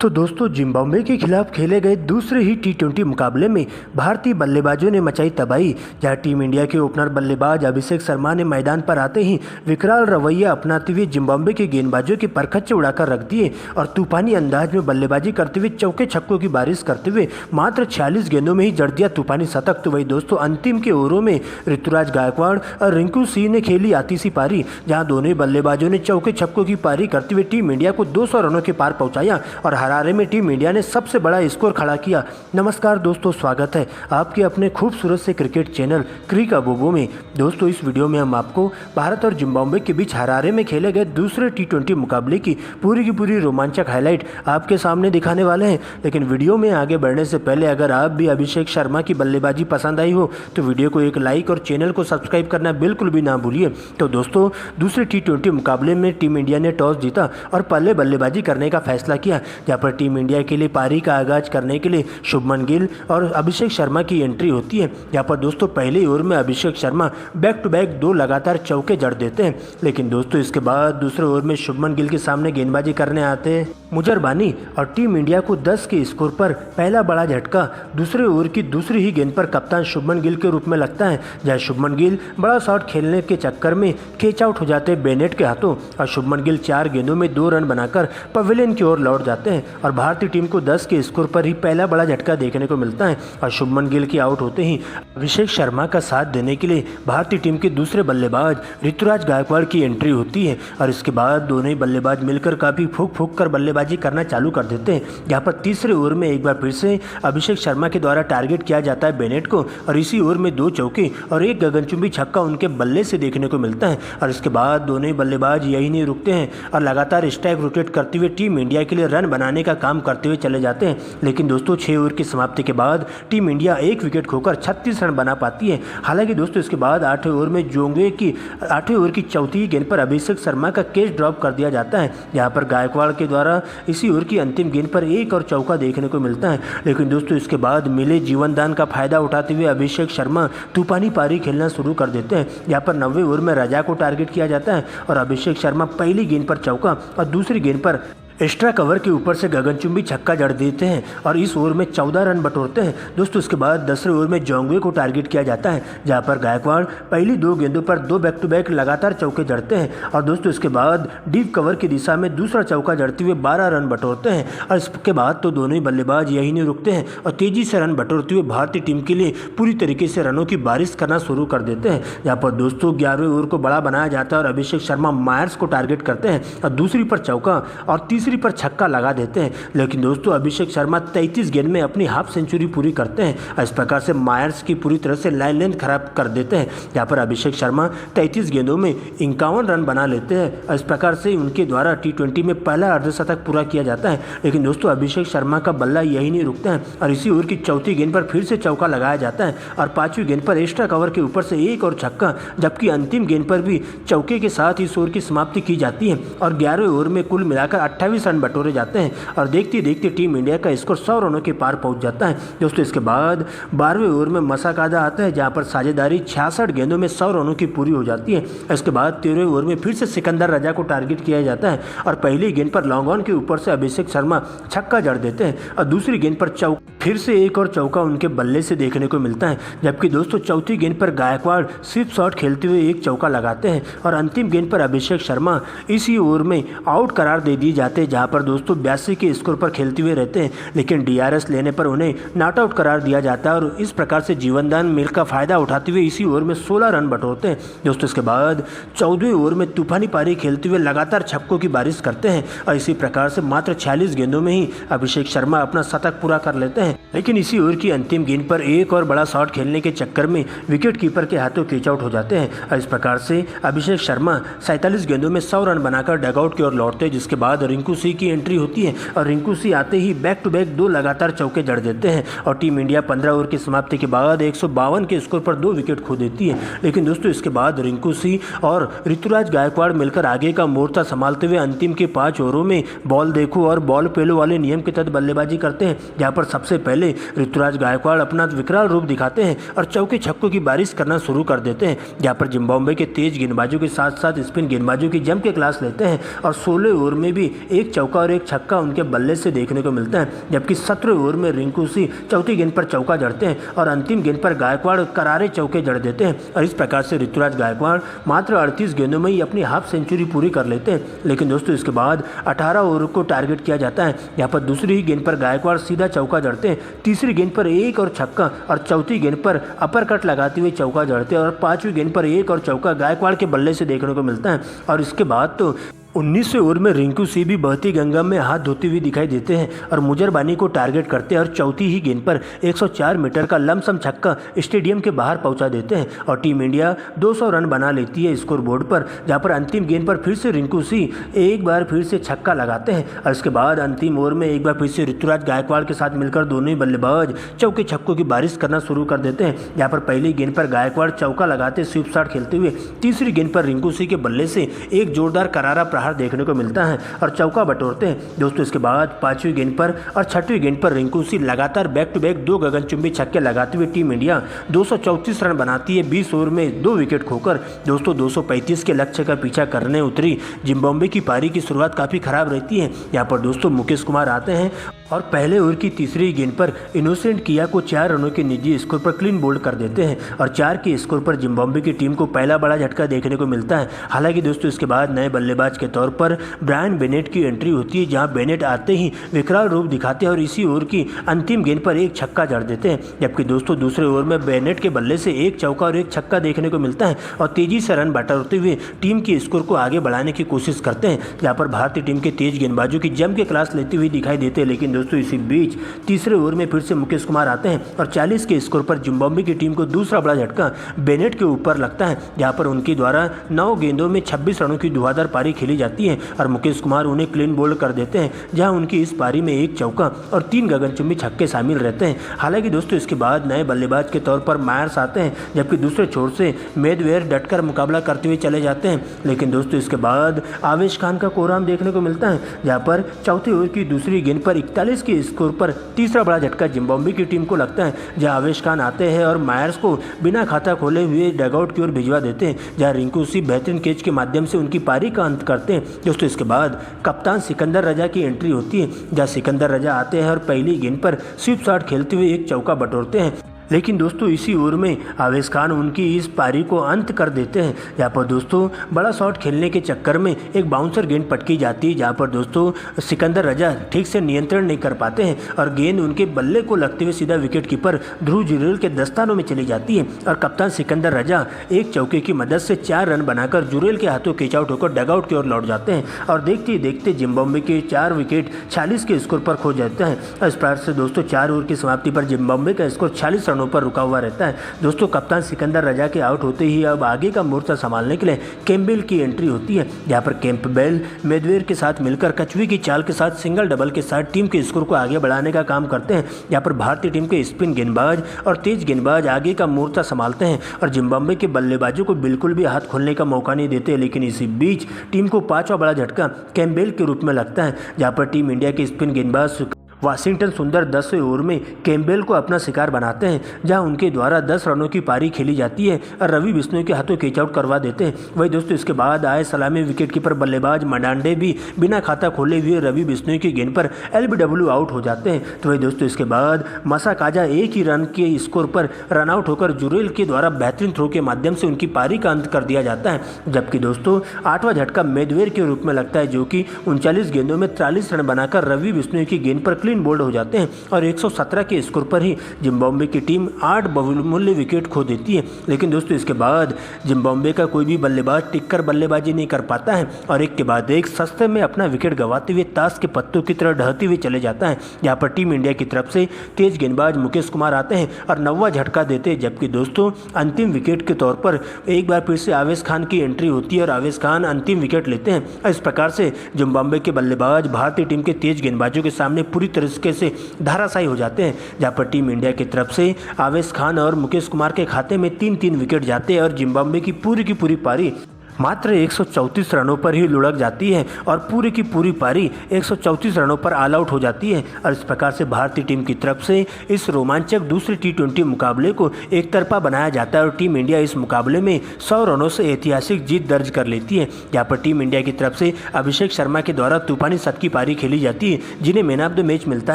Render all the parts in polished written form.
तो दोस्तों जिम्बाब्वे के खिलाफ खेले गए दूसरे ही टी20 मुकाबले में भारतीय बल्लेबाजों ने मचाई तबाही। जहां टीम इंडिया के ओपनर बल्लेबाज अभिषेक शर्मा ने मैदान पर आते ही विकराल रवैया अपनाते हुए जिम्बाब्वे के गेंदबाजों के परखच्चे उड़ाकर रख दिए और तूफानी अंदाज में बल्लेबाजी करते हुए चौके छक्कों की बारिश करते हुए मात्र 46 गेंदों में ही जड़ दिया तूफानी शतक। तो वही दोस्तों अंतिम के ओवरों में ऋतुराज गायकवाड़ और रिंकू सिंह ने खेली आतीसी पारी, जहाँ दोनों बल्लेबाजों ने चौके छक्कों की पारी करते हुए टीम इंडिया को 200 रनों के पार पहुंचाया और हरारे में टीम इंडिया ने सबसे बड़ा स्कोर खड़ा किया। नमस्कार दोस्तों, स्वागत है आपके अपने खूबसूरत से क्रिकेट चैनल क्रिक अबोबो में। दोस्तों इस वीडियो में हम आपको भारत और जिम्बाब्वे के बीच हरारे में खेले गए दूसरे टी20 मुकाबले की पूरी रोमांचक हाईलाइट आपके सामने दिखाने वाले हैं। लेकिन वीडियो में आगे बढ़ने से पहले अगर आप भी अभिषेक शर्मा की बल्लेबाजी पसंद आई हो तो वीडियो को एक लाइक और चैनल को सब्सक्राइब करना बिल्कुल भी ना भूलिए। तो दोस्तों दूसरे टी20 मुकाबले में टीम इंडिया ने टॉस जीता और पहले बल्लेबाजी करने का फैसला किया, जहाँ पर टीम इंडिया के लिए पारी का आगाज करने के लिए शुभमन गिल और अभिषेक शर्मा की एंट्री होती है। यहाँ पर दोस्तों पहले ओवर में Abhishek Sharma back to back 2 लगातार चौके जड़ देते हैं। लेकिन दोस्तों इसके बाद दूसरे ओवर में शुभमन गिल के सामने गेंदबाजी करने आते हैं मुजर बानी और टीम इंडिया को 10 के स्कोर पर पहला बड़ा झटका दूसरे ओवर की दूसरी ही गेंद पर कप्तान शुभमन गिल के रूप में लगता है, जहाँ शुभमन गिल बड़ा शॉट खेलने के चक्कर में कैच आउट हो जाते हैं बेनेट के हाथों और शुभमन गिल 4 गेंदों में 2 रन बनाकर पवेलियन की ओर लौट जाते हैं और भारतीय टीम को 10 के स्कोर पर ही पहला बड़ा झटका देखने को मिलता है। और शुभमन गिल के आउट होते ही अभिषेक शर्मा का साथ देने के लिए भारतीय टीम के दूसरे बल्लेबाज ऋतुराज गायकवाड़ की एंट्री होती है और इसके बाद दोनों ही बल्लेबाज मिलकर काफ़ी फूंक कर बल्लेबाजी करना चालू कर देते हैं। यहाँ पर तीसरे ओवर में एक बार फिर से अभिषेक शर्मा के द्वारा टारगेट किया जाता है बेनेट को और इसी ओवर में 2 चौके और एक गगनचुंबी छक्का उनके बल्ले से देखने को मिलता है। और इसके बाद दोनों ही बल्लेबाज यही नहीं रुकते हैं और लगातार स्ट्राइक रोटेट करते हुए टीम इंडिया के लिए रन बनाने का काम करते हुए चले जाते हैं। लेकिन दोस्तों 6 ओवर की समाप्ति के बाद टीम इंडिया 1 विकेट खोकर 36 रन बना पाती है। हालांकि दोस्तों इसके बाद 8वें ओवर में जोंगे की 8वें ओवर की चौथी गेंद पर अभिषेक शर्मा का कैच ड्रॉप कर दिया जाता है, जहां पर गायकवाड़ के द्वारा इसी ओवर की अंतिम गेंद पर एक और चौका देखने को मिलता है। लेकिन दोस्तों इसके बाद मिले जीवनदान का फायदा उठाते हुए अभिषेक शर्मा तूफानी पारी खेलना शुरू कर देते हैं। यहाँ पर 90वें ओवर में रजा को टारगेट किया जाता है और अभिषेक शर्मा पहली गेंद पर चौका और दूसरी गेंद पर एक्स्ट्रा कवर के ऊपर से गगनचुंबी छक्का जड़ देते हैं और इस ओवर में 14 रन बटोरते हैं। दोस्तों इसके बाद 10वें ओवर में जोंगे को टारगेट किया जाता है, जहां पर गायकवाड़ पहली 2 गेंदों पर 2 बैक टू बैक लगातार चौके जड़ते हैं और दोस्तों इसके बाद डीप कवर की दिशा में दूसरा चौका जड़ते हुए 12 रन बटोरते हैं। और इसके बाद तो दोनों ही बल्लेबाज यही नहीं रुकते हैं और तेजी से रन बटोरते हुए भारतीय टीम के लिए पूरी तरीके से रनों की बारिश करना शुरू कर देते हैं। यहाँ पर दोस्तों 11वें ओवर को बड़ा बनाया जाता है और अभिषेक शर्मा मायर्स को टारगेट करते हैं और दूसरी पर चौका और तीसरी पर छक्का लगा देते हैं। लेकिन दोस्तों अभिषेक शर्मा 33 गेंद में अपनी हाफ सेंचुरी पूरी करते हैं। इस प्रकार से मायर्स की पूरी तरह से लाइन लेंथ खराब कर देते हैं। यहाँ पर अभिषेक शर्मा 33 गेंदों में 51 रन बना लेते हैं। इस प्रकार से उनके द्वारा टी20 में पहला अर्धशतक पूरा किया जाता है। लेकिन दोस्तों अभिषेक शर्मा का बल्ला यही नहीं रुकता है और इसी ओवर की चौथी गेंद पर फिर से चौका लगाया जाता है और 5वीं गेंद पर एक्स्ट्रा कवर के ऊपर से एक और छक्का, जबकि अंतिम गेंद पर भी चौके के साथ इस ओवर की समाप्ति की जाती है और 11वें ओवर में कुल मिलाकर 28 रन बटोरे जाते हैं और देखते देखते टीम इंडिया का स्कोर 100 रनों के पार पहुंच जाता है। दोस्तों इसके बाद 12वें ओवर में मसाकादा आता है, जहां पर साझेदारी 66 गेंदों में 100 रनों की पूरी हो जाती है। इसके बाद 13वें ओवर में फिर से सिकंदर रजा को टारगेट किया जाता है और पहली गेंद पर लॉन्ग ऑन के ऊपर से अभिषेक शर्मा छक्का जड़ देते हैं और दूसरी गेंद पर फिर से एक और चौका उनके बल्ले से देखने को मिलता है। जबकि दोस्तों चौथी गेंद पर गायकवाड़ स्विप शॉट खेलते हुए एक चौका लगाते हैं और अंतिम गेंद पर अभिषेक शर्मा इसी ओवर में आउट करार दे दिए जाते हैं, जहां पर दोस्तों 82 के स्कोर पर खेलते हुए रहते हैं। लेकिन डीआरएस लेने पर उन्हें नॉट आउट करार दिया जाता है और इस प्रकार से जीवनदान मिल का फायदा उठाते हुए इसी ओवर में 16 रन बटोरते हैं। दोस्तों इसके बाद 14वें ओवर में तूफानी पारी खेलते हुए लगातार छक्कों की बारिश करते हैं और इसी प्रकार से मात्र 46 गेंदों में ही अभिषेक शर्मा अपना शतक पूरा कर लेते हैं। लेकिन इसी ओवर की अंतिम गेंद पर एक और बड़ा शॉट खेलने के चक्कर में विकेट कीपर के हाथों कैच आउट हो जाते हैं और इस प्रकार से अभिषेक शर्मा 47 गेंदों में 100 रन बनाकर डगआउट की ओर लौटते हैं, जिसके बाद रिंकू सिंह की एंट्री होती है और रिंकू सिंह आते ही बैक टू बैक 2 लगातार चौके जड़ देते हैं और टीम इंडिया 15 ओवर की समाप्ति के बाद 152 के स्कोर पर 2 विकेट खो देती है। लेकिन दोस्तों इसके बाद रिंकू सिंह और ऋतुराज गायकवाड़ मिलकर आगे का मोर्चा संभालते हुए अंतिम के 5 ओवरों में बॉल देखो और बॉल पेलो वाले नियम के तहत बल्लेबाजी करते हैं, जहाँ पर सबसे पहले पहले ऋतुराज गायकवाड़ अपना विकराल रूप दिखाते हैं और चौके छक्कों की बारिश करना शुरू कर देते हैं, जहाँ पर जिम्बाब्वे के तेज गेंदबाजों के साथ साथ स्पिन गेंदबाजों की जम के क्लास लेते हैं और 16 ओवर में भी एक चौका और एक छक्का उनके बल्ले से देखने को मिलता है। जबकि 17 ओवर में रिंकू सिंह चौथी गेंद पर चौका जड़ते हैं और अंतिम गेंद पर गायकवाड़ करारे चौके जड़ देते हैं और इस प्रकार से ऋतुराज गायकवाड़ मात्र 38 गेंदों में ही अपनी हाफ सेंचुरी पूरी कर लेते हैं। लेकिन दोस्तों इसके बाद 18 ओवर को टारगेट किया जाता है, यहाँ पर दूसरी ही गेंद पर गायकवाड़ सीधा चौका जड़ते हैं, तीसरी गेंद पर एक और छक्का और चौथी गेंद पर अपर कट लगाते हुए चौका जड़ते हैं और पांचवी गेंद पर एक और चौका गायकवाड़ के बल्ले से देखने को मिलता है। और इसके बाद तो 19वें ओवर में रिंकू सिंह भी बहती गंगा में हाथ धोते हुए दिखाई देते हैं और मुजरबानी को टारगेट करते हैं और चौथी ही गेंद पर 104 मीटर का लमसम छक्का स्टेडियम के बाहर पहुंचा देते हैं और टीम इंडिया 200 रन बना लेती है स्कोर बोर्ड पर, जहां पर अंतिम गेंद पर फिर से रिंकू सिंह एक बार फिर से छक्का लगाते हैं और इसके बाद अंतिम ओवर में एक बार फिर से ऋतुराज गायकवाड़ के साथ मिलकर दोनों ही बल्लेबाज चौके छक्कों की बारिश करना शुरू कर देते हैं। यहाँ पर पहली गेंद पर गायकवाड़ चौका लगाते स्वीप शॉट खेलते हुए, तीसरी गेंद पर रिंकू सिंह के बल्ले से एक जोरदार करारा प्रहार देखने को मिलता है और चौका बटोरते हैं। दोस्तों इसके बाद पांचवी गेंद पर और छठवीं गेंद पर रिंकू सिंह लगातार बैक टू बैक 2 गगनचुंबी छक्के लगाते हुए टीम इंडिया 234 रन बनाती है 20 ओवर में 2 विकेट खोकर। दोस्तों 235 के लक्ष्य का पीछा करने उतरी जिम्बाब्वे की पारी की शुरुआत काफ़ी खराब रहती है। यहाँ पर दोस्तों मुकेश कुमार आते हैं और पहले ओवर की तीसरी गेंद पर इनोसेंट किया को 4 रनों के निजी स्कोर पर क्लीन बोल्ड कर देते हैं और 4 के स्कोर पर जिम्बाब्वे की टीम को पहला बड़ा झटका देखने को मिलता है। हालांकि दोस्तों इसके बाद नए बल्लेबाज के तौर पर ब्रायन बेनेट की एंट्री होती है, जहां बेनेट आते ही विकराल रूप दिखाते हैं और इसी ओवर की अंतिम गेंद पर एक छक्का जड़ देते हैं। जबकि दोस्तों दूसरे ओवर में बेनेट के बल्ले से एक चौका और एक छक्का देखने को मिलता है और तेजी से रन बटोरते हुए टीम के स्कोर को आगे बढ़ाने की कोशिश करते हैं, जहाँ पर भारतीय टीम के तेज गेंदबाजों की जम के क्लास लेती हुई दिखाई देते हैं। लेकिन दोस्तों इसी बीच तीसरे ओवर में फिर से मुकेश कुमार आते हैं और 40 के स्कोर पर जिम्बाब्वे की टीम को दूसरा बड़ा झटका बेनेट के ऊपर लगता है, जहां पर उनके द्वारा 9 गेंदों में 26 रनों की धुआंधार पारी खेली जाती है और मुकेश कुमार उन्हें क्लीन बोल्ड कर देते हैं, जहां उनकी इस पारी में एक चौका और 3 गगनचुंबी छक्के शामिल रहते हैं। हालांकि दोस्तों इसके बाद नए बल्लेबाज के तौर पर मायर्स आते हैं, जबकि दूसरे छोर से मेदवेयर डटकर मुकाबला करते हुए चले जाते हैं। लेकिन दोस्तों इसके बाद आवेश खान का कोराम देखने को मिलता है, जहां पर चौथे ओवर की दूसरी गेंद पर 41 के स्कोर पर तीसरा बड़ा झटका जिम्बाब्वे की टीम को लगता है, जहां आवेश खान आते हैं और मायर्स को बिना खाता खोले हुए डगआउट की ओर भिजवा देते हैं, जहां रिंकू सिंह बेहतरीन कैच के माध्यम से उनकी पारी का अंत करते हैं। दोस्तों इसके बाद कप्तान सिकंदर रजा की एंट्री होती है, जहां सिकंदर रजा आते हैं और पहली गेंद पर स्वीप शॉट खेलते हुए एक चौका बटोरते हैं। लेकिन दोस्तों इसी ओवर में आवेश खान उनकी इस पारी को अंत कर देते हैं। यहाँ पर दोस्तों बड़ा शॉट खेलने के चक्कर में एक बाउंसर गेंद पटकी जाती है, जहाँ पर दोस्तों सिकंदर रजा ठीक से नियंत्रण नहीं कर पाते हैं और गेंद उनके बल्ले को लगते हुए सीधा विकेट कीपर ध्रुव जुरेल के दस्तानों में चली जाती है और कप्तान सिकंदर रजा एक चौके की मदद से 4 रन बनाकर जुरेल के हाथों कैच आउट होकर डगआउट की ओर लौट जाते हैं और देखते ही देखते जिम्बाब्वे के 4 विकेट 46 के स्कोर पर खो जाते हैं। इस प्रकार से दोस्तों 4 ओवर की समाप्ति पर जिम्बाब्वे का स्कोर 46 रनों पर रुका हुआ रहता है। दोस्तों कप्तान सिकंदर रजा के आउट होते ही अब आगे का मोर्चा संभालने के लिए कैम्पबेल की एंट्री होती है, जहां पर कैम्पबेल मेदवेयर के साथ मिलकर कछुए की चाल के साथ सिंगल डबल के साथ टीम के स्कोर को आगे बढ़ाने का काम करते हैं। यहाँ पर भारतीय टीम के स्पिन गेंदबाज और तेज गेंदबाज आगे का मोर्चा संभालते हैं और जिम्बाब्वे के बल्लेबाजों को बिल्कुल भी हाथ खोलने का मौका नहीं देते। लेकिन इसी बीच टीम को 5वां बड़ा झटका कैम्पबेल के रूप में लगता है, जहाँ पर टीम इंडिया के स्पिन गेंदबाज वाशिंगटन सुंदर 10वें ओवर में कैम्पबेल को अपना शिकार बनाते हैं, जहां उनके द्वारा 10 रनों की पारी खेली जाती है और रवि बिश्नोई के हाथों कैच आउट करवा देते हैं। वही दोस्तों इसके बाद आए सलामी विकेटकीपर बल्लेबाज मडांडे भी बिना खाता खोले हुए रवि बिश्नोई की गेंद पर LBW आउट हो जाते हैं। तो वही दोस्तों इसके बाद मसा काजा एक ही रन के स्कोर पर रन आउट होकर जुरेल के द्वारा बेहतरीन थ्रो के माध्यम से उनकी पारी का अंत कर दिया जाता है। जबकि दोस्तों 8वां झटका मेदवेयर के रूप में लगता है, जो कि 39 गेंदों में 43 रन बनाकर रवि बिश्नोई की गेंद पर क्लीन बोल्ड हो जाते हैं और 117 के स्कोर पर ही जिम्बाब्वे की टीम 8 बहुमूल्य विकेट खो देती है। लेकिन दोस्तों इसके बाद जिम्बाब्वे का कोई भी बल्लेबाज टिककर बल्लेबाजी नहीं कर पाता है और एक के बाद एक सस्ते में अपना विकेट गंवाते हुए ताश के पत्तों की तरह ढहते हुए चले जाता है। यहाँ पर टीम इंडिया की तरफ से तेज गेंदबाज मुकेश कुमार आते हैं और 9वां झटका देते हैं। जबकि दोस्तों अंतिम विकेट के तौर पर एक बार फिर से आवेश खान की एंट्री होती है और आवेश खान अंतिम विकेट लेते हैं। इस प्रकार से जिम्बाब्वे के बल्लेबाज भारतीय टीम के तेज गेंदबाजों के सामने पूरी तरीके से धाराशायी हो जाते हैं, जहां पर टीम इंडिया की तरफ से आवेश खान और मुकेश कुमार के खाते में 3-3 विकेट जाते हैं और जिम्बाब्वे की पूरी पारी मात्र 134 रनों पर ही लुढ़क जाती है और पूरी की पूरी पारी 134 रनों पर ऑल आउट हो जाती है और इस प्रकार से भारतीय टीम की तरफ से इस रोमांचक दूसरे टी20 मुकाबले को एक तरफा बनाया जाता है और टीम इंडिया इस मुकाबले में 100 रनों से ऐतिहासिक जीत दर्ज कर लेती है, जहां पर टीम इंडिया की तरफ से अभिषेक शर्मा के द्वारा तूफानी शत की पारी खेली जाती है जिन्हें मैन ऑफ द मैच मिलता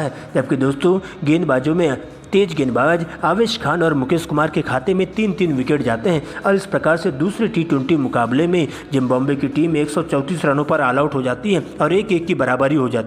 है। जबकि दोस्तों गेंदबाजों में तेज गेंदबाज आवेश खान और मुकेश कुमार के खाते में 3-3 विकेट जाते हैं और इस प्रकार से दूसरे टी20 मुकाबले में जिम्बाब्वे की टीम 134 रनों पर ऑल आउट हो जाती है और 1-1 की बराबरी हो जाती है।